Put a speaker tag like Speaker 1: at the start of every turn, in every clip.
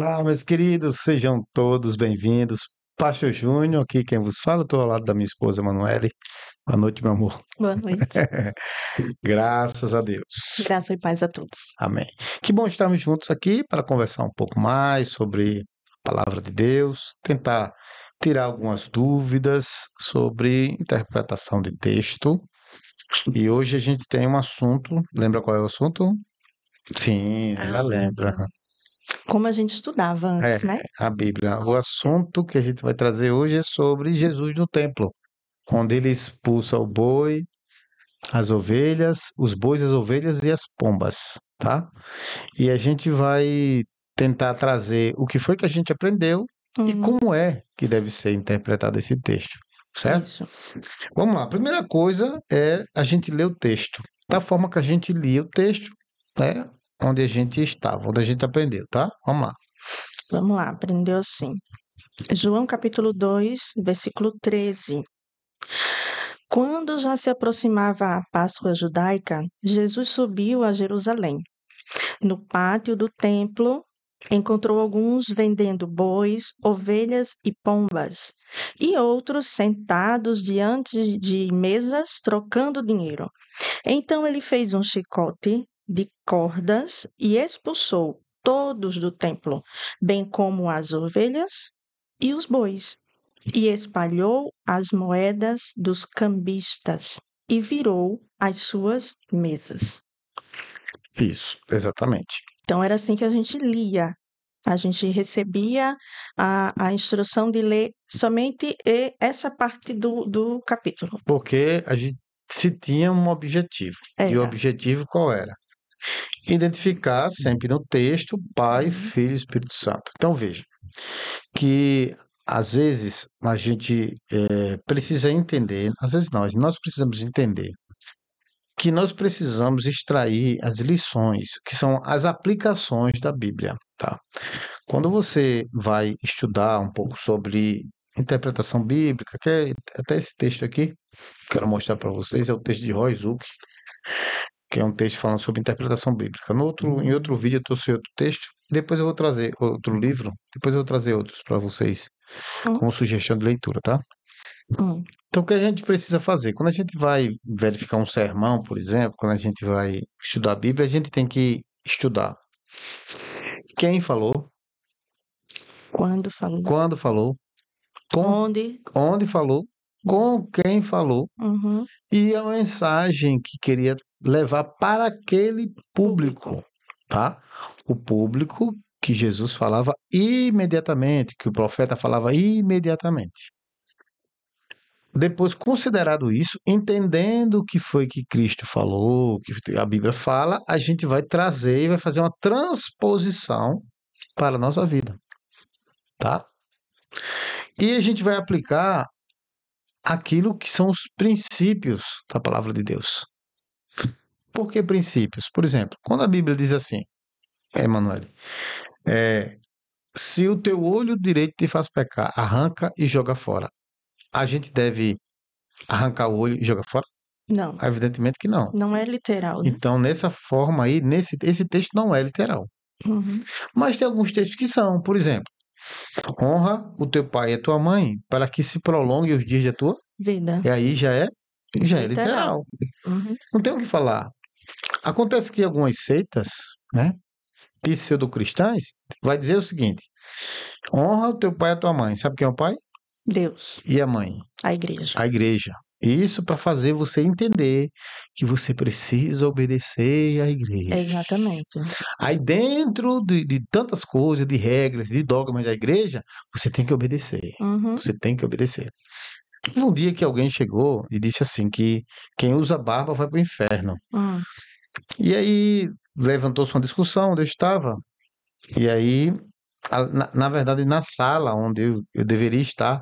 Speaker 1: Olá, meus queridos, sejam todos bem-vindos. Pastor Júnior, aqui quem vos fala, estou ao lado da minha esposa, Emanuele. Boa noite, meu amor.
Speaker 2: Boa noite.
Speaker 1: Graças a Deus.
Speaker 2: Graça e paz a todos.
Speaker 1: Amém. Que bom estarmos juntos aqui para conversar um pouco mais sobre a palavra de Deus, tentar tirar algumas dúvidas sobre interpretação de texto. E hoje a gente tem um assunto, lembra qual é o assunto? Sim, ela lembra.
Speaker 2: Como a gente estudava antes, né?
Speaker 1: A Bíblia. O assunto que a gente vai trazer hoje é sobre Jesus no templo, onde ele expulsa o boi, as ovelhas, os bois, as ovelhas e as pombas, tá? E a gente vai tentar trazer o que foi que a gente aprendeu e como é que deve ser interpretado esse texto, certo?
Speaker 2: Isso.
Speaker 1: Vamos lá. A primeira coisa é a gente ler o texto, da forma que a gente lia o texto, né? Onde a gente estava, onde a gente aprendeu, tá? Vamos lá.
Speaker 2: Vamos lá, aprendeu assim. João capítulo 2, versículo 13. Quando já se aproximava a Páscoa judaica, Jesus subiu a Jerusalém. No pátio do templo, encontrou alguns vendendo bois, ovelhas e pombas, e outros sentados diante de mesas trocando dinheiro. Então ele fez um chicote de cordas e expulsou todos do templo, bem como as ovelhas e os bois, e espalhou as moedas dos cambistas e virou as suas mesas.
Speaker 1: Isso, exatamente.
Speaker 2: Então era assim que a gente lia. A gente recebia a instrução de ler somente essa parte do capítulo.
Speaker 1: Porque a gente se tinha um objetivo. E o
Speaker 2: Era.
Speaker 1: objetivo qual era? Identificar sempre no texto Pai, Filho e Espírito Santo. Então veja que às vezes a gente precisa entender, às vezes não, nós precisamos entender que nós precisamos extrair as lições, que são as aplicações da Bíblia, tá? Quando você vai estudar um pouco sobre interpretação bíblica, que é até esse texto aqui, quero mostrar para vocês, é o texto de Roy Zuck, que é um texto falando sobre interpretação bíblica. Em outro vídeo eu trouxe outro texto, depois eu vou trazer outro livro, depois eu vou trazer outros para vocês, como sugestão de leitura, tá? Então, o que a gente precisa fazer? Quando a gente vai verificar um sermão, por exemplo, quando a gente vai estudar a Bíblia, a gente tem que estudar quem falou,
Speaker 2: Quando falou.
Speaker 1: quando falou, onde falou, com quem falou e a mensagem que queria levar para aquele público, tá? O público que Jesus falava imediatamente, que o profeta falava imediatamente. Depois, considerado isso, entendendo o que foi que Cristo falou, o que a Bíblia fala, a gente vai trazer e vai fazer uma transposição para a nossa vida, tá? E a gente vai aplicar aquilo que são os princípios da palavra de Deus. Por que princípios? Por exemplo, quando a Bíblia diz assim, Emanuele, se o teu olho direito te faz pecar, arranca e joga fora. A gente deve arrancar o olho e jogar fora?
Speaker 2: Não.
Speaker 1: Evidentemente que não.
Speaker 2: Não é literal. Né?
Speaker 1: Então, nessa forma aí, esse texto não é literal. Mas tem alguns textos que são. Por exemplo, honra o teu pai e a tua mãe para que se prolongue os dias da tua
Speaker 2: vida.
Speaker 1: E aí já é literal. Não tem o que falar. Acontece que algumas seitas, né, pseudo-cristãs, vai dizer o seguinte: honra o teu pai e a tua mãe. Sabe quem é o pai?
Speaker 2: Deus.
Speaker 1: E a mãe?
Speaker 2: A igreja.
Speaker 1: A igreja. Isso para fazer você entender que você precisa obedecer à igreja.
Speaker 2: Exatamente.
Speaker 1: Aí dentro de tantas coisas, de regras, de dogmas da igreja, você tem que obedecer. Você tem que obedecer. Um dia que alguém chegou e disse assim que quem usa barba vai para o inferno. E aí levantou-se uma discussão onde eu estava. E aí, na verdade, na sala onde eu deveria estar,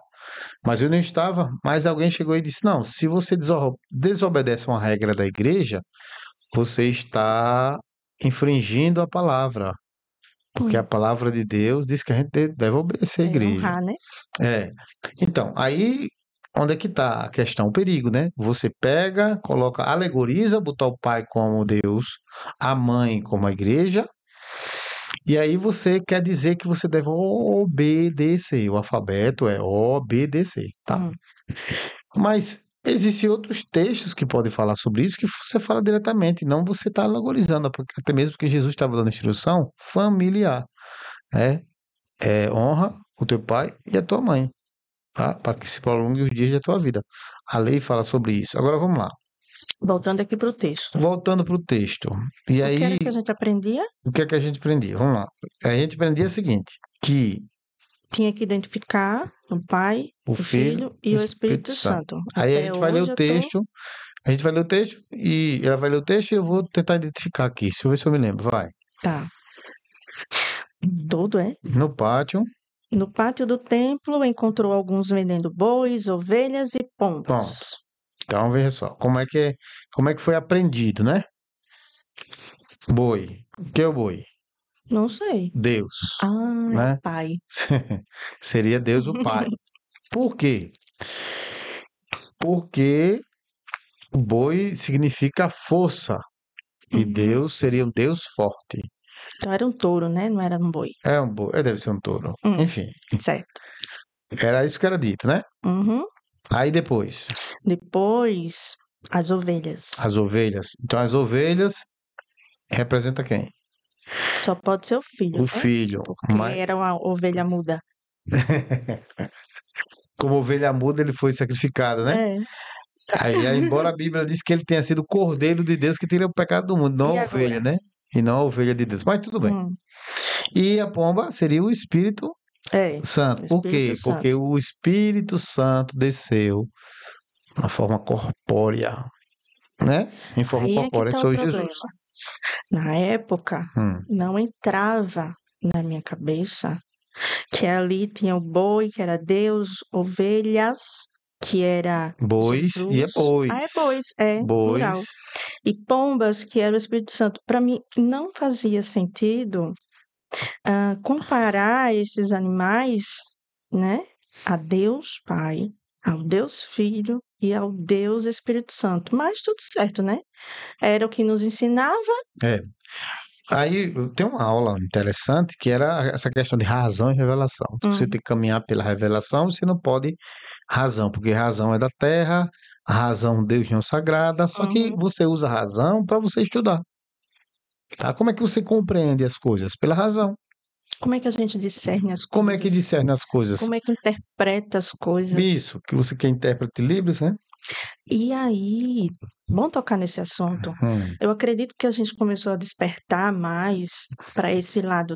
Speaker 1: mas eu não estava, mas alguém chegou e disse, não, se você desobedece uma regra da igreja, você está infringindo a palavra. Porque a palavra de Deus diz que a gente deve obedecer a igreja.
Speaker 2: Honrar, né?
Speaker 1: Então, aí onde é que está a questão? O perigo, né? Você pega, coloca, alegoriza, botar o pai como Deus, a mãe como a igreja, E aí você quer dizer que você deve obedecer. O alfabeto é obedecer, tá?
Speaker 2: Hum.
Speaker 1: Mas existem outros textos que podem falar sobre isso que você fala diretamente, não você está alegorizando, até mesmo porque Jesus estava dando instrução familiar, né? Honra o teu pai e a tua mãe, tá? Para que se prolongue os dias da tua vida. A lei fala sobre isso. Agora vamos lá.
Speaker 2: Voltando aqui para o texto.
Speaker 1: Voltando para o texto. E
Speaker 2: O que
Speaker 1: aí,
Speaker 2: era que a gente aprendia?
Speaker 1: o que é que a gente aprendia? Vamos lá. A gente aprendia o seguinte, que
Speaker 2: Tinha que identificar o Pai,
Speaker 1: o
Speaker 2: o
Speaker 1: Filho
Speaker 2: Filho e
Speaker 1: e o
Speaker 2: o
Speaker 1: Espírito
Speaker 2: Espírito
Speaker 1: Santo.
Speaker 2: Santo.
Speaker 1: Aí a
Speaker 2: Até
Speaker 1: gente vai ler
Speaker 2: hoje
Speaker 1: o
Speaker 2: eu tô.
Speaker 1: texto, a gente vai ler o texto e ela vai ler o texto e eu vou tentar identificar aqui. Deixa eu ver se eu me lembro. Vai.
Speaker 2: Tá. Tudo é.
Speaker 1: No pátio.
Speaker 2: No pátio do templo encontrou alguns vendendo bois, ovelhas e
Speaker 1: Pronto.
Speaker 2: pombas.
Speaker 1: Então veja só. Como é que foi aprendido, né? Boi. O que é o boi?
Speaker 2: Não sei.
Speaker 1: Deus,
Speaker 2: Ah, é o
Speaker 1: né?
Speaker 2: Pai.
Speaker 1: Seria Deus o Pai. Por quê? Porque o boi significa força e
Speaker 2: Uhum.
Speaker 1: Deus seria um Deus forte.
Speaker 2: Então era um touro, né? Não era um boi.
Speaker 1: É um boi, deve ser um touro.
Speaker 2: Hum,
Speaker 1: Enfim,
Speaker 2: certo.
Speaker 1: era isso que era dito, né?
Speaker 2: Uhum.
Speaker 1: Aí depois,
Speaker 2: Depois, as ovelhas.
Speaker 1: as ovelhas. Então as ovelhas representa quem?
Speaker 2: Só pode ser o filho,
Speaker 1: O
Speaker 2: né?
Speaker 1: filho.
Speaker 2: Porque
Speaker 1: Mas
Speaker 2: era uma ovelha muda.
Speaker 1: como ovelha muda, ele foi sacrificado, né?
Speaker 2: É.
Speaker 1: Aí, embora a Bíblia diz que ele tenha sido o cordeiro de Deus que tira o pecado do mundo, não
Speaker 2: E
Speaker 1: a
Speaker 2: agora?
Speaker 1: ovelha, né? E não a ovelha de Deus. Mas tudo bem.
Speaker 2: Hum,
Speaker 1: E a pomba seria o Espírito Santo.
Speaker 2: o
Speaker 1: Por
Speaker 2: Espírito
Speaker 1: quê? Porque
Speaker 2: Santo.
Speaker 1: o Espírito Santo desceu na forma corpórea, né? Em forma
Speaker 2: Aí é que
Speaker 1: corpórea,
Speaker 2: tá o
Speaker 1: foi Jesus.
Speaker 2: problema. Na época,
Speaker 1: Hum.
Speaker 2: não entrava na minha cabeça que ali tinha o boi, que era Deus, ovelhas, que era
Speaker 1: Bois e é
Speaker 2: Jesus. Ah, é
Speaker 1: bois.
Speaker 2: bois, é plural.
Speaker 1: Bois.
Speaker 2: E pombas, que era o Espírito Santo. Para mim, não fazia sentido comparar esses animais, né, a Deus Pai, ao Deus Filho e ao Deus Espírito Santo. Mas tudo certo, né? Era o que nos ensinava.
Speaker 1: É. Aí tem uma aula interessante que era essa questão de razão e revelação. Você tem que caminhar pela revelação, você não pode razão, porque razão é da terra, a razão Deus não sagrada, só que
Speaker 2: Uhum.
Speaker 1: você usa a razão para você estudar. Tá? Como é que você compreende as coisas? Pela razão.
Speaker 2: Como é que a gente discerne as
Speaker 1: Como é que
Speaker 2: coisas?
Speaker 1: discerne as coisas?
Speaker 2: Como é que interpreta as coisas?
Speaker 1: Isso, que você quer intérprete livres, né?
Speaker 2: E aí, bom tocar nesse assunto.
Speaker 1: Hum,
Speaker 2: Eu acredito que a gente começou a despertar mais para esse lado,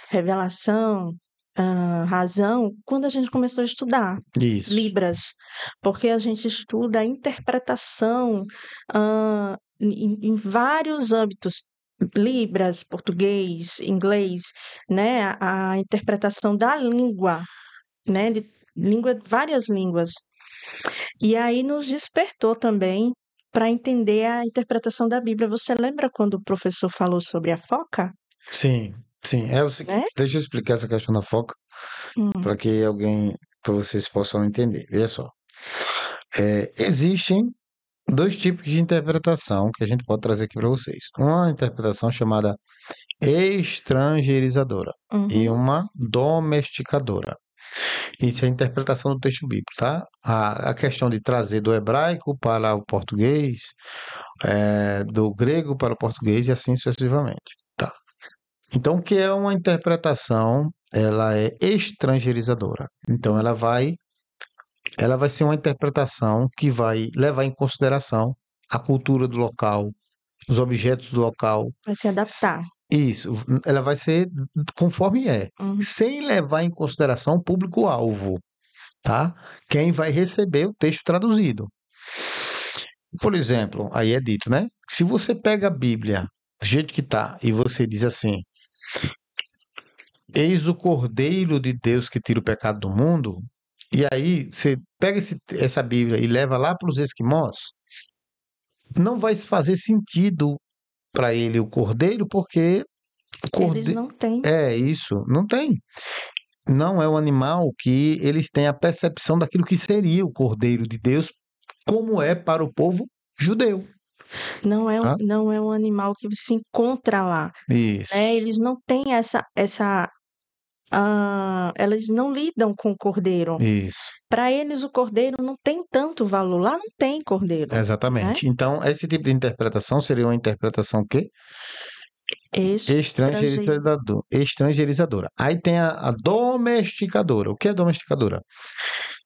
Speaker 2: revelação, razão, quando a gente começou a estudar
Speaker 1: isso.
Speaker 2: Libras, porque a gente estuda a interpretação, em vários âmbitos. Libras, português, inglês, né? A interpretação da língua, né? De várias línguas. E aí nos despertou também para entender a interpretação da Bíblia. Você lembra quando o professor falou sobre a foca,
Speaker 1: Sim, sim. É o seguinte,
Speaker 2: né?
Speaker 1: deixa eu explicar essa questão da foca
Speaker 2: Hum,
Speaker 1: para vocês possam entender. Veja só. Existem dois tipos de interpretação que a gente pode trazer aqui para vocês. Uma interpretação chamada estrangeirizadora e
Speaker 2: uhum.
Speaker 1: uma domesticadora. Isso é a interpretação do texto bíblico, tá? A questão de trazer do hebraico para o português, do grego para o português e assim sucessivamente, tá? Então, o que é uma interpretação? Ela é estrangeirizadora. Então, ela vai ser uma interpretação que vai levar em consideração a cultura do local, os objetos do local.
Speaker 2: Vai se adaptar.
Speaker 1: Isso, ela vai ser conforme é,
Speaker 2: Uhum.
Speaker 1: sem levar em consideração o público-alvo, tá? Quem vai receber o texto traduzido. Por exemplo, aí é dito, né? Se você pega a Bíblia do jeito que tá e você diz assim: Eis o Cordeiro de Deus que tira o pecado do mundo, e aí você pega essa Bíblia e leva lá para os esquimós, não vai fazer sentido para ele o cordeiro, porque o
Speaker 2: Eles
Speaker 1: cordeiro
Speaker 2: não têm.
Speaker 1: é isso, não tem. Não é um animal que eles têm a percepção daquilo que seria o cordeiro de Deus, como é para o povo judeu. tá?
Speaker 2: Não é um animal que se encontra lá,
Speaker 1: Isso,
Speaker 2: né? Eles não têm eles não lidam com o cordeiro.
Speaker 1: isso,
Speaker 2: Para eles, o cordeiro não tem tanto valor. Lá não tem cordeiro, né?
Speaker 1: exatamente. Então, esse tipo de interpretação seria uma interpretação o quê?
Speaker 2: Estrangeiro.
Speaker 1: Estrangeirizadora. Aí tem a domesticadora. O que é domesticadora?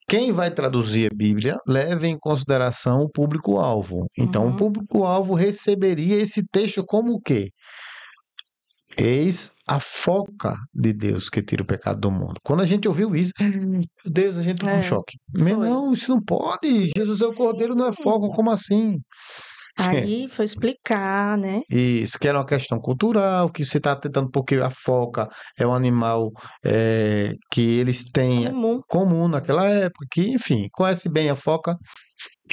Speaker 1: Quem vai traduzir a Bíblia leva em consideração o público-alvo. Então, o
Speaker 2: Uhum.
Speaker 1: público-alvo receberia esse texto como o quê? Eis a foca de Deus que tira o pecado do mundo. Quando a gente ouviu isso, meu Deus, a gente teve um
Speaker 2: É,
Speaker 1: choque. Mas
Speaker 2: foi.
Speaker 1: não, isso não pode. Jesus é o cordeiro, não é foca,
Speaker 2: Sim.
Speaker 1: como assim?
Speaker 2: Aí foi explicar, né?
Speaker 1: Isso, que era uma questão cultural, que você está tentando, porque a foca é um animal que eles têm
Speaker 2: Comum.
Speaker 1: comum naquela época, que, enfim, conhece bem a foca,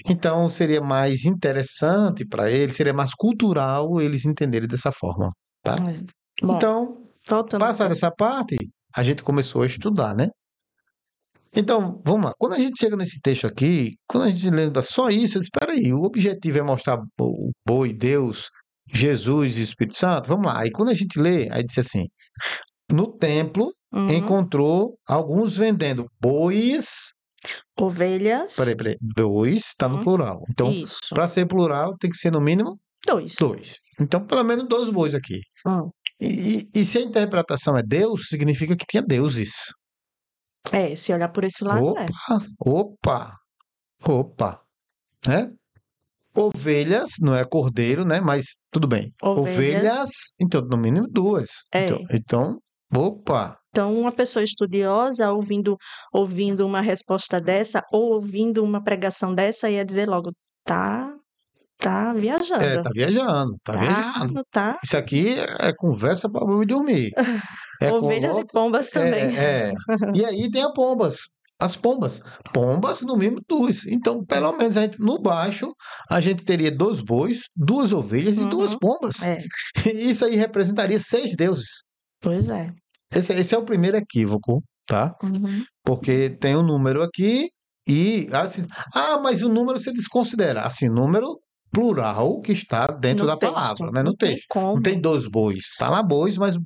Speaker 1: então seria mais interessante para eles, seria mais cultural eles entenderem dessa forma, tá?
Speaker 2: É. Bom,
Speaker 1: Então,
Speaker 2: voltando
Speaker 1: passada
Speaker 2: então.
Speaker 1: essa parte, a gente começou a estudar, né? Então, vamos lá. Quando a gente chega nesse texto aqui, quando a gente lembra só isso, eu disse, espera aí, o objetivo é mostrar o boi, Deus, Jesus e o Espírito Santo? Vamos lá. Aí quando a gente lê, aí diz assim, no templo
Speaker 2: Uhum.
Speaker 1: encontrou alguns vendendo bois,
Speaker 2: Ovelhas.
Speaker 1: peraí, dois está no
Speaker 2: Uhum.
Speaker 1: plural. Então,
Speaker 2: Isso.
Speaker 1: para ser plural, tem que ser no mínimo
Speaker 2: 2.
Speaker 1: dois. Então, pelo menos dois bois aqui. E se a interpretação é Deus, significa que tinha deuses.
Speaker 2: É, se olhar por esse lado, é.
Speaker 1: Opa, opa, opa, né? Ovelhas, não é cordeiro, né? Mas tudo bem. Ovelhas,
Speaker 2: Ovelhas,
Speaker 1: então, no mínimo duas. Então,
Speaker 2: é.
Speaker 1: opa,
Speaker 2: Então, uma pessoa estudiosa ouvindo uma resposta dessa ou ouvindo uma pregação dessa ia dizer logo, tá, tá viajando,
Speaker 1: tá viajando, tá
Speaker 2: tá,
Speaker 1: viajando.
Speaker 2: não tá?
Speaker 1: Isso aqui é conversa para eu dormir.
Speaker 2: Ovelhas e
Speaker 1: Coloca,
Speaker 2: pombas também.
Speaker 1: E aí tem as pombas. Pombas, no mínimo duas. Então, pelo menos a gente, no baixo, a gente teria dois bois, duas ovelhas e duas
Speaker 2: Uhum.
Speaker 1: pombas.
Speaker 2: É,
Speaker 1: Isso aí representaria seis deuses.
Speaker 2: pois é.
Speaker 1: Esse é o primeiro equívoco, tá?
Speaker 2: Uhum.
Speaker 1: Porque tem um número aqui e assim, mas o número você desconsidera, assim, número plural que está dentro
Speaker 2: No
Speaker 1: da
Speaker 2: texto,
Speaker 1: palavra, né,
Speaker 2: não
Speaker 1: no
Speaker 2: tem
Speaker 1: texto. Não tem
Speaker 2: como.
Speaker 1: dois bois, tá lá bois, mas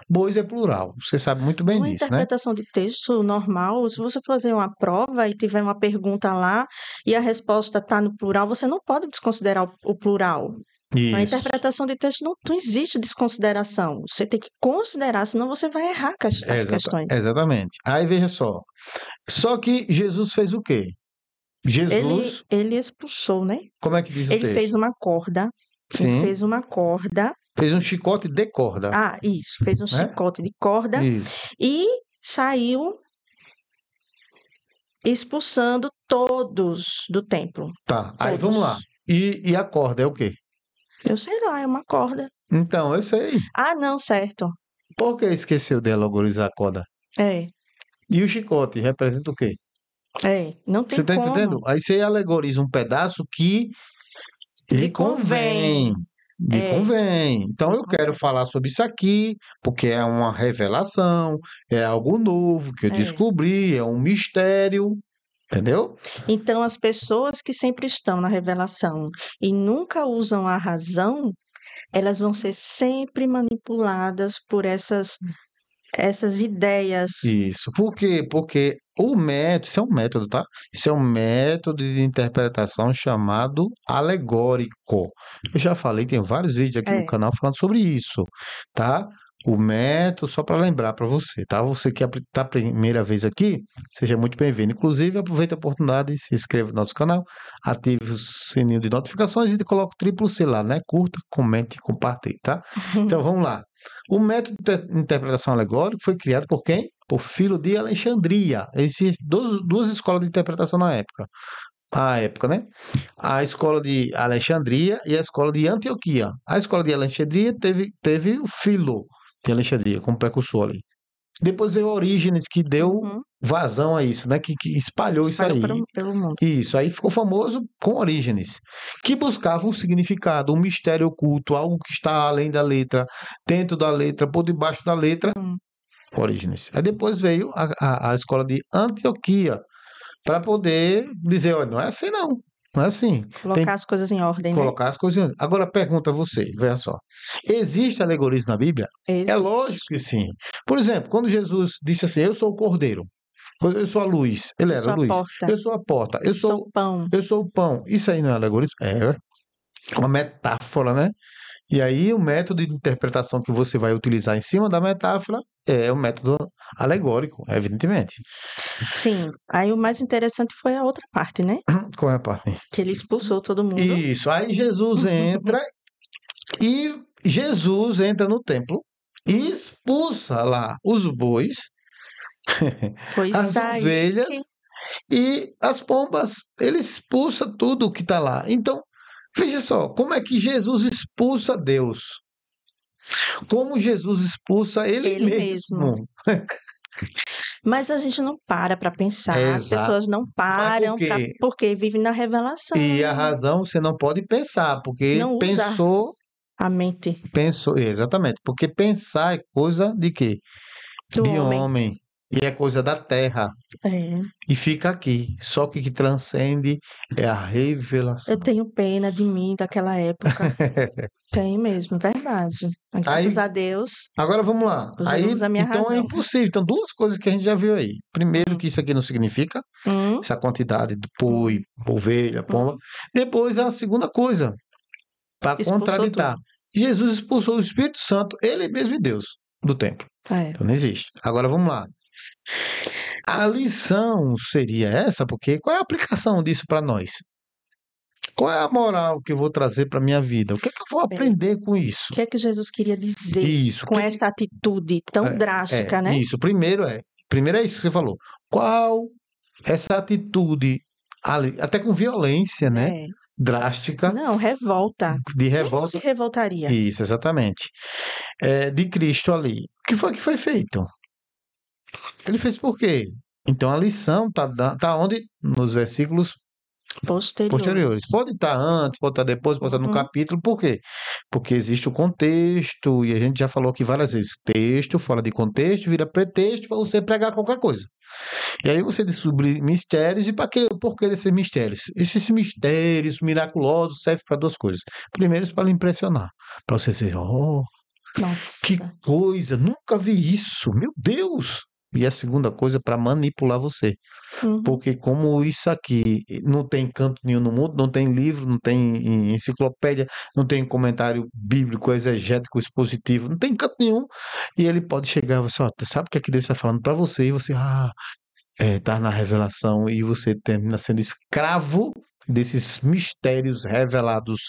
Speaker 1: bois é plural. Você sabe muito bem
Speaker 2: Numa
Speaker 1: disso, né?
Speaker 2: interpretação de texto normal, se você fazer uma prova e tiver uma pergunta lá e a resposta está no plural, você não pode desconsiderar o plural. Na
Speaker 1: Isso.
Speaker 2: interpretação de texto não existe desconsideração. Você tem que considerar, senão você vai errar as questões.
Speaker 1: Exatamente. Aí veja só. Só que Jesus fez o quê? Jesus,
Speaker 2: Ele expulsou, né?
Speaker 1: como é que diz o
Speaker 2: Ele fez
Speaker 1: texto?
Speaker 2: uma corda. Ele
Speaker 1: Sim,
Speaker 2: fez uma corda.
Speaker 1: fez um chicote de corda,
Speaker 2: Ah, isso. Fez um
Speaker 1: né?
Speaker 2: chicote de corda
Speaker 1: Isso.
Speaker 2: e saiu expulsando todos do templo.
Speaker 1: Tá. Aí vamos lá.
Speaker 2: Todos.
Speaker 1: E a corda é o quê?
Speaker 2: Eu sei lá, é uma corda.
Speaker 1: Então, eu sei.
Speaker 2: Ah, não, certo.
Speaker 1: Por que esqueceu de alegorizar a corda?
Speaker 2: É,
Speaker 1: E o chicote representa o quê?
Speaker 2: não
Speaker 1: Você
Speaker 2: tem
Speaker 1: está entendendo?
Speaker 2: como.
Speaker 1: Aí você alegoriza um pedaço que
Speaker 2: Lhe
Speaker 1: lhe convém.
Speaker 2: convém.
Speaker 1: Lhe
Speaker 2: É,
Speaker 1: convém. Então
Speaker 2: lhe
Speaker 1: eu quero
Speaker 2: convém.
Speaker 1: falar sobre isso aqui, porque é uma revelação, é algo novo que eu
Speaker 2: É.
Speaker 1: descobri, é um mistério. Entendeu?
Speaker 2: Então, as pessoas que sempre estão na revelação e nunca usam a razão, elas vão ser sempre manipuladas por essas ideias.
Speaker 1: Isso. Por quê? Porque o método, isso é um método, tá? Isso é um método de interpretação chamado alegórico. Eu já falei, tem vários vídeos aqui no
Speaker 2: É.
Speaker 1: canal falando sobre isso, tá? O método, só para lembrar para você, tá? Você que está a primeira vez aqui, seja muito bem-vindo. Inclusive, aproveita a oportunidade, se inscreva no nosso canal, ative o sininho de notificações e coloque o triplo C lá, né? Curta, comente e compartilhe, tá? Então, vamos lá. O método de interpretação alegórica foi criado por quem? Por Filo de Alexandria. Existem duas escolas de interpretação na época. A época, né? A escola de Alexandria e a escola de Antioquia. A escola de Alexandria teve o Filo de Alexandria como precursor ali. Depois veio Orígenes, que deu
Speaker 2: Uhum.
Speaker 1: vazão a isso, né? Que espalhou isso
Speaker 2: Espalhou
Speaker 1: aí.
Speaker 2: pelo mundo.
Speaker 1: Isso, aí ficou famoso com Orígenes, que buscava um significado, um mistério oculto, algo que está além da letra, dentro da letra, por debaixo da letra,
Speaker 2: Hum.
Speaker 1: Orígenes. Aí depois veio a escola de Antioquia, para poder dizer, olha, não é assim não. Não é assim. Tem
Speaker 2: Colocar as coisas em ordem,
Speaker 1: que
Speaker 2: né?
Speaker 1: colocar as coisas. Agora pergunta a você, veja só. Existe alegorismo na Bíblia? É lógico
Speaker 2: Existe.
Speaker 1: que sim. Por exemplo, quando Jesus disse assim: Eu sou o cordeiro, eu sou a luz, ele
Speaker 2: Eu
Speaker 1: era a
Speaker 2: sou a
Speaker 1: luz,
Speaker 2: porta.
Speaker 1: eu sou a porta,
Speaker 2: Eu sou o pão.
Speaker 1: eu sou o pão. Isso aí não é alegorismo? É uma metáfora, né? E aí o método de interpretação que você vai utilizar em cima da metáfora é o método alegórico, evidentemente.
Speaker 2: Sim. Aí o mais interessante foi a outra parte, né?
Speaker 1: Qual é a parte?
Speaker 2: Que ele expulsou todo mundo.
Speaker 1: Isso. Aí Jesus entra e Jesus entra no templo e expulsa lá os bois,
Speaker 2: Foi
Speaker 1: as
Speaker 2: sair
Speaker 1: ovelhas
Speaker 2: que
Speaker 1: e as pombas. Ele expulsa tudo que está lá. Então, veja só, como é que Jesus expulsa Deus? Como Jesus expulsa ele
Speaker 2: ele mesmo.
Speaker 1: mesmo?
Speaker 2: Mas a gente não para
Speaker 1: É
Speaker 2: pensar, as
Speaker 1: exato.
Speaker 2: pessoas não
Speaker 1: Mas por
Speaker 2: param
Speaker 1: quê?
Speaker 2: porque vivem na revelação,
Speaker 1: E a razão você não pode pensar, porque
Speaker 2: não usa a mente
Speaker 1: exatamente, porque pensar é coisa de quê?
Speaker 2: do
Speaker 1: De
Speaker 2: homem.
Speaker 1: homem. E é coisa da terra.
Speaker 2: É.
Speaker 1: E fica aqui. Só que o que transcende é a
Speaker 2: Eu
Speaker 1: revelação.
Speaker 2: tenho pena de mim daquela época. Tem mesmo, verdade. Mas graças
Speaker 1: Aí,
Speaker 2: a Deus,
Speaker 1: agora vamos lá.
Speaker 2: hoje eu
Speaker 1: Aí,
Speaker 2: uso a minha
Speaker 1: então é
Speaker 2: razão.
Speaker 1: impossível. Então, duas coisas que a gente já viu aí. Primeiro,
Speaker 2: Hum,
Speaker 1: que isso aqui não significa
Speaker 2: hum,
Speaker 1: essa quantidade de boi,
Speaker 2: hum,
Speaker 1: ovelha, pomba.
Speaker 2: hum.
Speaker 1: Depois, a segunda coisa, para
Speaker 2: Expulsou
Speaker 1: contraditar.
Speaker 2: tudo.
Speaker 1: Jesus expulsou o Espírito Santo, ele mesmo e Deus, do templo.
Speaker 2: É.
Speaker 1: Então, não existe. Agora, vamos lá. A lição seria essa, porque qual é a aplicação disso para nós? Qual é a moral que eu vou trazer para minha vida? O que é que eu vou
Speaker 2: Bem,
Speaker 1: aprender com
Speaker 2: o
Speaker 1: isso?
Speaker 2: que é que Jesus queria dizer
Speaker 1: Isso, o
Speaker 2: com
Speaker 1: que é que
Speaker 2: essa atitude tão drástica, né?
Speaker 1: isso. Primeiro é isso que você falou. Qual essa atitude ali, até com violência, né?
Speaker 2: É.
Speaker 1: Drástica,
Speaker 2: Não, revolta.
Speaker 1: de
Speaker 2: Quem não se
Speaker 1: revolta.
Speaker 2: revoltaria?
Speaker 1: Isso, exatamente. De Cristo ali. O que foi feito? Ele fez por quê? Então a lição tá onde? Nos versículos posteriores.
Speaker 2: Posteriores.
Speaker 1: Pode estar antes, pode estar depois, pode estar no
Speaker 2: Uhum.
Speaker 1: capítulo. Por quê? Porque existe o contexto, e a gente já falou aqui várias vezes: texto fora de contexto vira pretexto para você pregar qualquer coisa. E aí você descobre mistérios, e para quê? Por que desses mistérios? Esses mistérios miraculosos servem para duas coisas. Primeiro, para lhe impressionar, para você dizer: oh, que
Speaker 2: Nossa.
Speaker 1: coisa, nunca vi isso, meu Deus! E a segunda coisa, para manipular você.
Speaker 2: Uhum.
Speaker 1: Porque como isso aqui não tem canto nenhum no mundo, não tem livro, não tem enciclopédia, não tem comentário bíblico, exegético, expositivo, não tem canto nenhum. E ele pode chegar e você, ó, sabe o que é que Deus está falando para você? E você, tá na revelação, e você termina sendo escravo desses mistérios revelados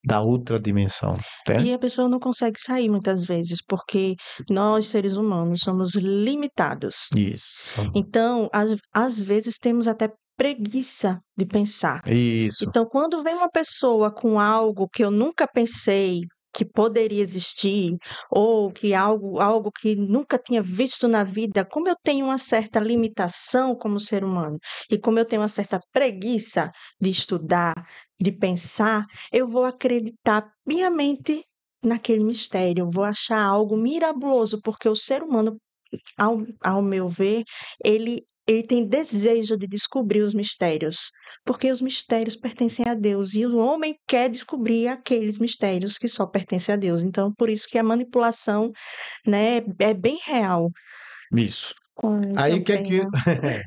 Speaker 1: da outra dimensão, né?
Speaker 2: E a pessoa não consegue sair muitas vezes, porque nós, seres humanos, somos limitados.
Speaker 1: Isso,
Speaker 2: Então, às vezes, temos até preguiça de pensar.
Speaker 1: isso,
Speaker 2: Então, quando vem uma pessoa com algo que eu nunca pensei que poderia existir, ou que algo que nunca tinha visto na vida, como eu tenho uma certa limitação como ser humano, e como eu tenho uma certa preguiça de estudar, de pensar, eu vou acreditar piamente naquele mistério, eu vou achar algo miraculoso, porque o ser humano, ao meu ver, ele tem desejo de descobrir os mistérios, porque os mistérios pertencem a Deus e o homem quer descobrir aqueles mistérios que só pertencem a Deus. Então, por isso que a manipulação, né, é bem real.
Speaker 1: isso.
Speaker 2: Ai,
Speaker 1: Aí
Speaker 2: tenho
Speaker 1: o que é que.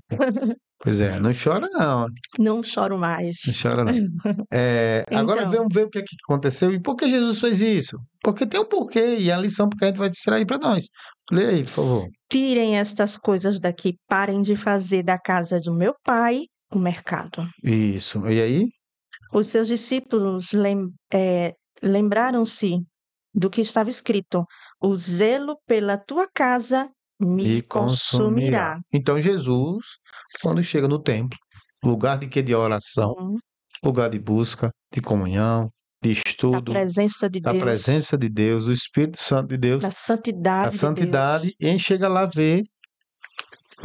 Speaker 2: pena.
Speaker 1: Pois é, não chora não,
Speaker 2: Não choro
Speaker 1: não
Speaker 2: mais.
Speaker 1: chora não. Agora
Speaker 2: Então,
Speaker 1: vamos ver o que é que aconteceu e por que Jesus fez isso. Porque tem um porquê e a lição porque a gente vai distrair para nós. Lê aí, por favor.
Speaker 2: tirem estas coisas daqui, parem de fazer da casa do meu pai o mercado.
Speaker 1: Isso. E aí?
Speaker 2: Os seus discípulos lembraram-se do que estava escrito: o zelo pela tua casa me
Speaker 1: Me consumirá.
Speaker 2: consumirá.
Speaker 1: Então Jesus, quando chega no templo, lugar de quê? De oração,
Speaker 2: Hum,
Speaker 1: lugar de busca, de comunhão, de
Speaker 2: Da
Speaker 1: estudo,
Speaker 2: presença de
Speaker 1: da
Speaker 2: Deus,
Speaker 1: presença de Deus, do Espírito Santo de Deus,
Speaker 2: da
Speaker 1: da
Speaker 2: santidade de
Speaker 1: santidade,
Speaker 2: Deus.
Speaker 1: e chega lá ver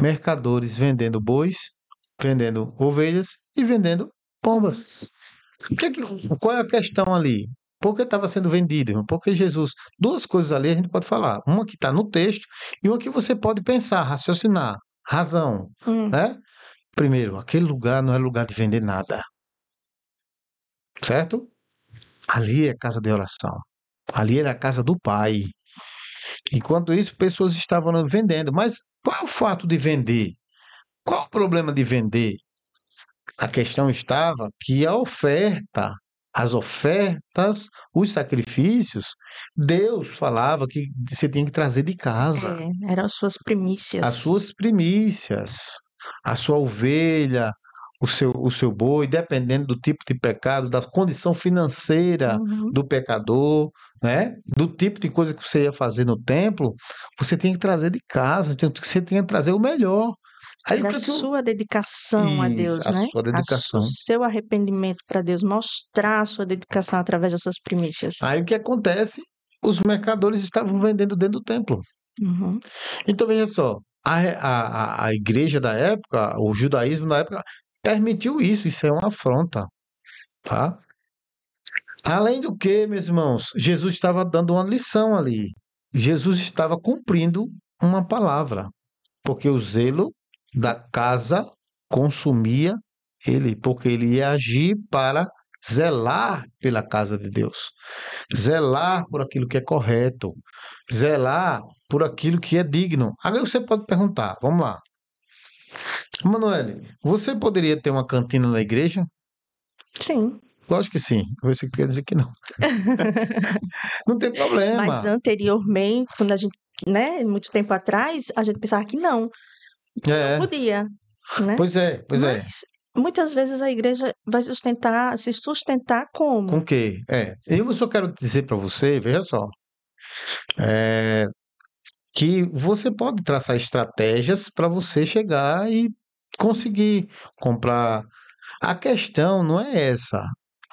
Speaker 1: mercadores vendendo bois, vendendo ovelhas e vendendo pombas. Qual é a questão ali? Por que estava sendo vendido, irmão? Porque Jesus, duas coisas ali a gente pode falar. Uma que está no texto e uma que você pode pensar, raciocinar, razão,
Speaker 2: Hum,
Speaker 1: né? Primeiro, aquele lugar não é lugar de vender nada. certo? Ali é casa de oração. Ali era a casa do Pai. Enquanto isso, pessoas estavam vendendo. Mas qual é o fato de vender? Qual é o problema de vender? A questão estava que a oferta, as ofertas, os sacrifícios, Deus falava que você tinha que trazer de casa
Speaker 2: Eram as suas
Speaker 1: as
Speaker 2: primícias.
Speaker 1: suas primícias, a sua ovelha, o seu boi, dependendo do tipo de pecado, da condição financeira
Speaker 2: Uhum.
Speaker 1: do pecador, né? Do tipo de coisa que você ia fazer no templo, você tem que trazer de casa, você tem que trazer o melhor. Aí o
Speaker 2: Era a
Speaker 1: que é que eu...
Speaker 2: sua dedicação a
Speaker 1: Isso,
Speaker 2: Deus,
Speaker 1: a
Speaker 2: né?
Speaker 1: sua
Speaker 2: O
Speaker 1: dedicação.
Speaker 2: seu arrependimento para Deus, mostrar a sua dedicação através das suas primícias.
Speaker 1: Aí o que acontece? Os mercadores estavam vendendo dentro do templo.
Speaker 2: Uhum.
Speaker 1: Então, veja só, a igreja da época, o judaísmo da época, permitiu isso, isso é uma afronta, tá? Além do que, meus irmãos, Jesus estava dando uma lição ali. Jesus estava cumprindo uma palavra, porque o zelo da casa consumia ele, porque ele ia agir para zelar pela casa de Deus, zelar por aquilo que é correto, zelar por aquilo que é digno. Agora você pode perguntar, vamos lá. Manoel, você poderia ter uma cantina na igreja?
Speaker 2: Sim.
Speaker 1: Lógico que sim. Você quer dizer que não. Não tem
Speaker 2: Mas
Speaker 1: problema.
Speaker 2: anteriormente, quando a gente, né, muito tempo atrás, a gente pensava que não
Speaker 1: É,
Speaker 2: podia, né?
Speaker 1: pois é, pois é.
Speaker 2: Mas muitas vezes a igreja vai se sustentar
Speaker 1: Com
Speaker 2: como?
Speaker 1: o quê? É. Eu só quero dizer para você, veja só, é, que você pode traçar estratégias para você chegar e conseguir comprar. A questão não é essa.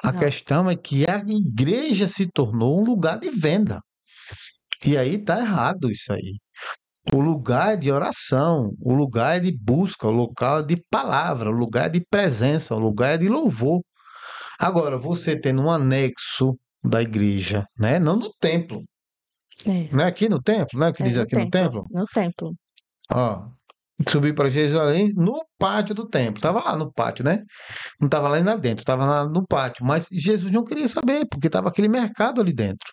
Speaker 1: A
Speaker 2: Não.
Speaker 1: questão é que a igreja se tornou um lugar de venda. E aí tá errado isso aí. O lugar é de oração, o lugar é de busca, o lugar é de palavra, o lugar é de presença, o lugar é de louvor. Agora, você tendo um anexo da igreja, né? Não no templo,
Speaker 2: É,
Speaker 1: não é aqui no templo, não é o que
Speaker 2: é
Speaker 1: diz
Speaker 2: no
Speaker 1: aqui no
Speaker 2: templo,
Speaker 1: templo?
Speaker 2: no templo.
Speaker 1: Ó, subi para Jerusalém no pátio do templo. Estava lá no pátio, né? Não estava lá dentro, estava lá no pátio. Mas Jesus não queria saber, porque estava aquele mercado ali dentro.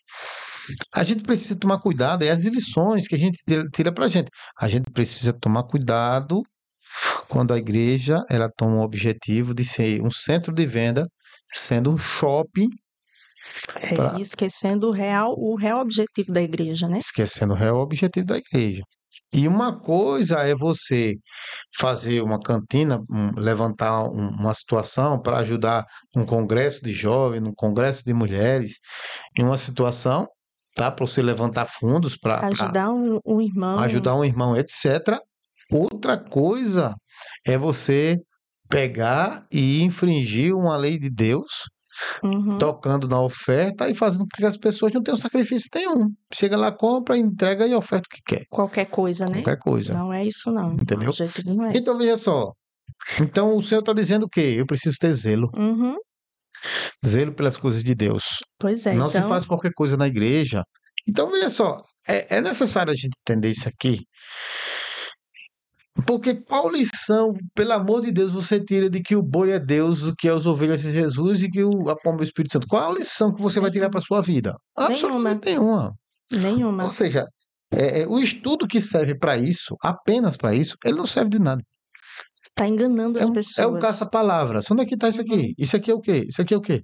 Speaker 1: A gente precisa tomar cuidado, é as lições que a gente tira para a gente. A gente precisa tomar cuidado quando a igreja ela toma o objetivo de ser um centro de venda, sendo um shopping,
Speaker 2: E esquecendo o real objetivo da igreja, né?
Speaker 1: esquecendo o real objetivo da igreja. E uma coisa é você fazer uma cantina, levantar uma situação para ajudar um congresso de jovens, um congresso de mulheres, em uma situação, tá? Para você levantar fundos para
Speaker 2: Ajudar um irmão.
Speaker 1: ajudar um irmão, etc. Outra coisa é você pegar e infringir uma lei de Deus,
Speaker 2: Uhum.
Speaker 1: tocando na oferta e fazendo com que as pessoas não tenham sacrifício nenhum. Chega lá, compra, entrega e oferta o que quer.
Speaker 2: Qualquer coisa, né?
Speaker 1: Qualquer coisa.
Speaker 2: Não é isso, não. O
Speaker 1: Entendeu?
Speaker 2: objetivo não é
Speaker 1: Então
Speaker 2: esse.
Speaker 1: veja só. Então o Senhor está dizendo o quê? Eu preciso ter zelo.
Speaker 2: Uhum.
Speaker 1: Zelo pelas coisas de Deus.
Speaker 2: Pois é,
Speaker 1: Não se
Speaker 2: então,
Speaker 1: faz qualquer coisa na igreja. Então veja só. É necessário a gente entender isso aqui. Porque qual lição, pelo amor de Deus, você tira de que o boi é Deus, o que é as ovelhas é Jesus e que a pomba é o Espírito Santo? Qual a lição que você vai tirar para
Speaker 2: nenhuma.
Speaker 1: sua vida?
Speaker 2: Nenhuma.
Speaker 1: Absolutamente nenhuma.
Speaker 2: Nenhuma.
Speaker 1: Ou seja, o estudo que serve para isso, apenas para isso, ele não serve de nada.
Speaker 2: Tá enganando
Speaker 1: É
Speaker 2: as
Speaker 1: um
Speaker 2: pessoas.
Speaker 1: caça-palavras. Onde é que está isso
Speaker 2: Uhum.
Speaker 1: aqui? Isso aqui é o quê? Isso aqui é o quê?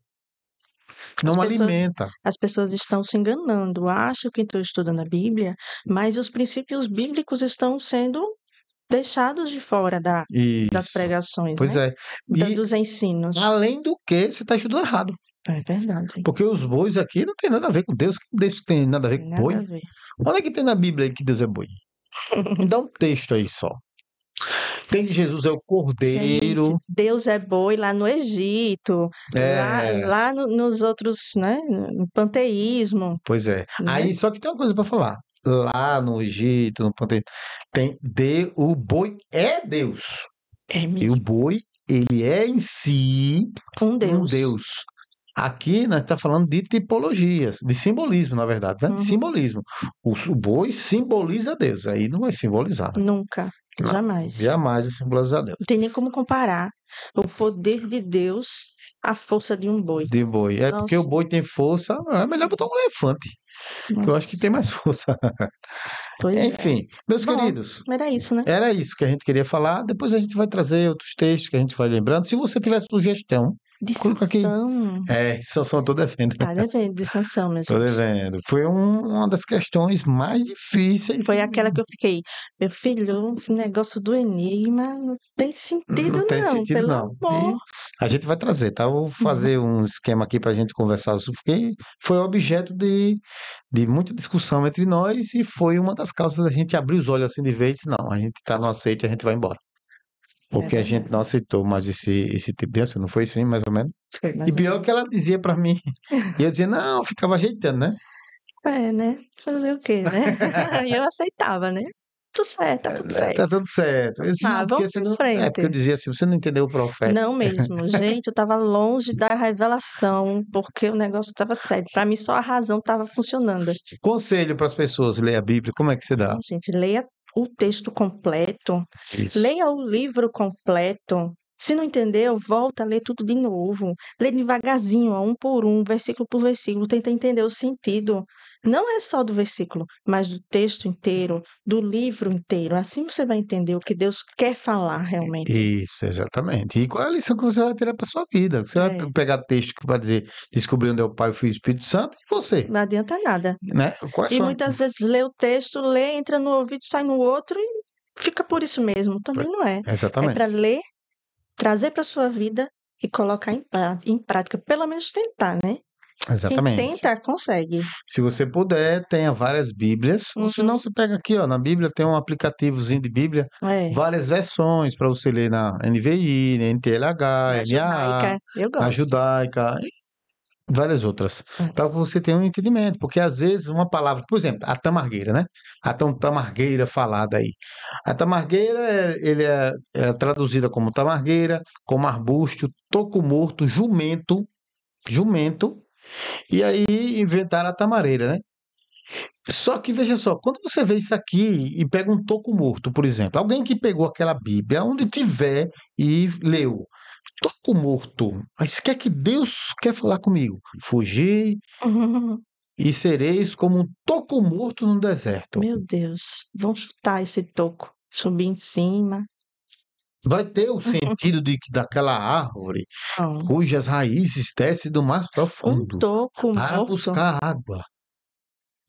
Speaker 2: As
Speaker 1: Não
Speaker 2: pessoas,
Speaker 1: alimenta.
Speaker 2: as pessoas estão se enganando, acham que estão estudando a Bíblia, mas os princípios bíblicos estão sendo deixados de fora das
Speaker 1: Isso.
Speaker 2: pregações,
Speaker 1: Pois
Speaker 2: né?
Speaker 1: é. E,
Speaker 2: Dos ensinos.
Speaker 1: além do que, você está estudando errado.
Speaker 2: É verdade.
Speaker 1: Porque os bois aqui não tem nada a ver com Deus. Que Deus tem nada a ver
Speaker 2: Tem
Speaker 1: com
Speaker 2: nada
Speaker 1: boi?
Speaker 2: a ver.
Speaker 1: Onde é que tem na Bíblia aí que Deus é boi? Me dá um texto aí só. Tem que Jesus é o
Speaker 2: Gente,
Speaker 1: cordeiro.
Speaker 2: Deus é boi lá no Egito,
Speaker 1: É,
Speaker 2: lá nos outros, né? No panteísmo,
Speaker 1: pois é.
Speaker 2: né?
Speaker 1: Aí só que tem uma coisa para falar. Lá no Egito, no Panteão, o boi é Deus.
Speaker 2: É
Speaker 1: E o
Speaker 2: mesmo.
Speaker 1: boi, ele é em si
Speaker 2: Um
Speaker 1: um
Speaker 2: Deus.
Speaker 1: Deus. Aqui nós estamos falando de tipologias, de simbolismo, na verdade, né? De
Speaker 2: Uhum.
Speaker 1: simbolismo. O boi simboliza Deus, aí não vai simbolizar, né?
Speaker 2: Nunca,
Speaker 1: Não,
Speaker 2: jamais.
Speaker 1: jamais vai simbolizar Deus.
Speaker 2: Não tem nem como comparar o poder de Deus, a força de um boi.
Speaker 1: de boi. É porque o
Speaker 2: Nossa,
Speaker 1: boi tem força, é melhor botar um elefante, que eu acho que tem mais força.
Speaker 2: pois é.
Speaker 1: Enfim, meus
Speaker 2: Bom,
Speaker 1: queridos,
Speaker 2: era isso, né?
Speaker 1: era isso que a gente queria falar. Depois a gente vai trazer outros textos que a gente vai lembrando. Se você tiver sugestão,
Speaker 2: De
Speaker 1: coloca aqui.
Speaker 2: Sansão.
Speaker 1: Sansão, tô devendo.
Speaker 2: Tá devendo de Sansão, minha
Speaker 1: Tô
Speaker 2: gente.
Speaker 1: devendo. Foi uma das questões mais difíceis.
Speaker 2: Foi aquela que eu fiquei, meu filho, esse negócio do enigma não tem
Speaker 1: Não
Speaker 2: sentido,
Speaker 1: tem
Speaker 2: não,
Speaker 1: sentido,
Speaker 2: pelo
Speaker 1: não. E
Speaker 2: amor.
Speaker 1: a gente vai trazer, tá? Eu vou
Speaker 2: Uhum.
Speaker 1: fazer um esquema aqui para a gente conversar, porque foi objeto de muita discussão entre nós e foi uma das causas da gente abrir os olhos assim de vez. Não, a gente tá no aceite, a gente vai embora.
Speaker 2: É
Speaker 1: Porque a gente não
Speaker 2: verdade.
Speaker 1: aceitou mais esse tipo de assunto, não foi assim, mais ou menos?
Speaker 2: Foi
Speaker 1: E
Speaker 2: mais ou
Speaker 1: pior
Speaker 2: menos.
Speaker 1: que ela dizia para mim, e eu dizia, não, eu ficava ajeitando, né?
Speaker 2: É, né? Fazer o quê, né? E eu aceitava, né? Tudo certo, tá tudo
Speaker 1: Tá
Speaker 2: certo.
Speaker 1: tudo certo. Eu disse, não,
Speaker 2: Ah,
Speaker 1: porque
Speaker 2: vamos
Speaker 1: você
Speaker 2: em
Speaker 1: não. É, porque eu
Speaker 2: frente.
Speaker 1: dizia assim, você não entendeu o profeta.
Speaker 2: Não mesmo, gente, eu tava longe da revelação, porque o negócio tava sério. Pra mim, só a razão tava funcionando.
Speaker 1: Conselho para as pessoas ler a Bíblia, como é que você dá?
Speaker 2: Não, gente, leia o texto completo,
Speaker 1: Isso.
Speaker 2: leia o livro completo. Se não entendeu, volta a ler tudo de novo. Lê devagarzinho, ó, um por um, versículo por versículo, tenta entender o sentido. Não é só do versículo, mas do texto inteiro, do livro inteiro. Assim você vai entender o que Deus quer falar realmente.
Speaker 1: Isso, exatamente. E qual é a lição que você vai tirar para sua vida? Você vai
Speaker 2: É,
Speaker 1: pegar texto que vai dizer descobrir onde é o Pai, o Filho e o Espírito Santo e você,
Speaker 2: não adianta nada.
Speaker 1: né? Quais
Speaker 2: E
Speaker 1: são?
Speaker 2: muitas vezes lê o texto, lê, entra no ouvido, sai no outro e fica por isso mesmo. Também não é. É para
Speaker 1: Exatamente.
Speaker 2: ler, trazer para sua vida e colocar em prática. Pelo menos tentar, né? Quem
Speaker 1: Exatamente.
Speaker 2: tenta, consegue.
Speaker 1: Se você puder, tenha várias Bíblias, ou se não,
Speaker 2: Uhum,
Speaker 1: você pega aqui, ó, na Bíblia tem um aplicativozinho de Bíblia,
Speaker 2: é.
Speaker 1: várias versões para você ler na NVI, na NTLH,
Speaker 2: Na
Speaker 1: NAA,
Speaker 2: judaica, eu
Speaker 1: na
Speaker 2: gosto.
Speaker 1: Judaica, e várias outras,
Speaker 2: É.
Speaker 1: para que você tenha um entendimento, porque às vezes uma palavra, por exemplo, a tamargueira, né? A tão tamargueira falada aí. A tamargueira, é traduzida como tamargueira, como arbusto, toco morto, jumento, e aí inventaram a tamareira, né? Só que veja só, quando você vê isso aqui e pega um toco morto, por exemplo, alguém que pegou aquela Bíblia, onde tiver e leu, toco morto, mas o que é que Deus quer falar comigo? Fugir e sereis como um toco morto no deserto.
Speaker 2: Meu Deus, vão chutar esse toco, subir em cima.
Speaker 1: Vai ter o sentido de que daquela árvore
Speaker 2: Não.
Speaker 1: cujas raízes descem do mais
Speaker 2: Um
Speaker 1: profundo
Speaker 2: toco
Speaker 1: para
Speaker 2: morto,
Speaker 1: buscar água.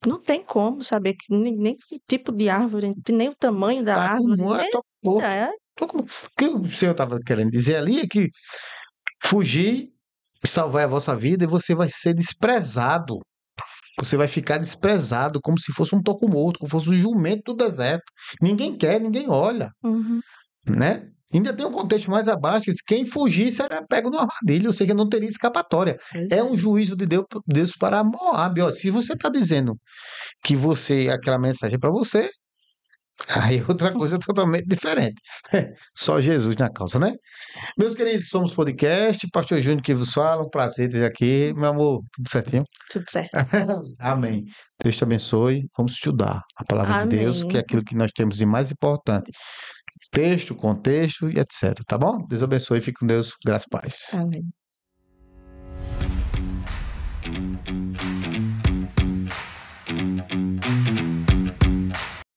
Speaker 2: não tem como saber nem que tipo de árvore, nem o tamanho da
Speaker 1: Tá
Speaker 2: árvore.
Speaker 1: como é, toco morto.
Speaker 2: É,
Speaker 1: O que o Senhor estava querendo dizer ali é que fugir salvar a vossa vida e você vai ser desprezado. Você vai ficar desprezado como se fosse um toco morto, como se fosse um jumento do deserto. Ninguém quer, ninguém olha,
Speaker 2: uhum,
Speaker 1: né? Ainda tem um contexto mais abaixo, que diz, quem fugisse era pego no armadilho, ou seja, não teria escapatória.
Speaker 2: pois
Speaker 1: É
Speaker 2: é.
Speaker 1: um juízo de Deus para Moab. Ó, se você está dizendo que aquela mensagem é para você, aí é outra coisa totalmente diferente. Só Jesus na causa, né? Meus queridos, somos podcast, Pastor Júnior que vos fala, um prazer ter aqui. Meu amor, tudo certinho?
Speaker 2: Tudo certo.
Speaker 1: Amém. Deus te abençoe. Vamos estudar a palavra de Deus, que é
Speaker 2: Amém.
Speaker 1: aquilo que nós temos de mais importante. Texto, contexto e etc. Tá bom? Deus abençoe. Fique com Deus. Graça e paz.
Speaker 2: Amém.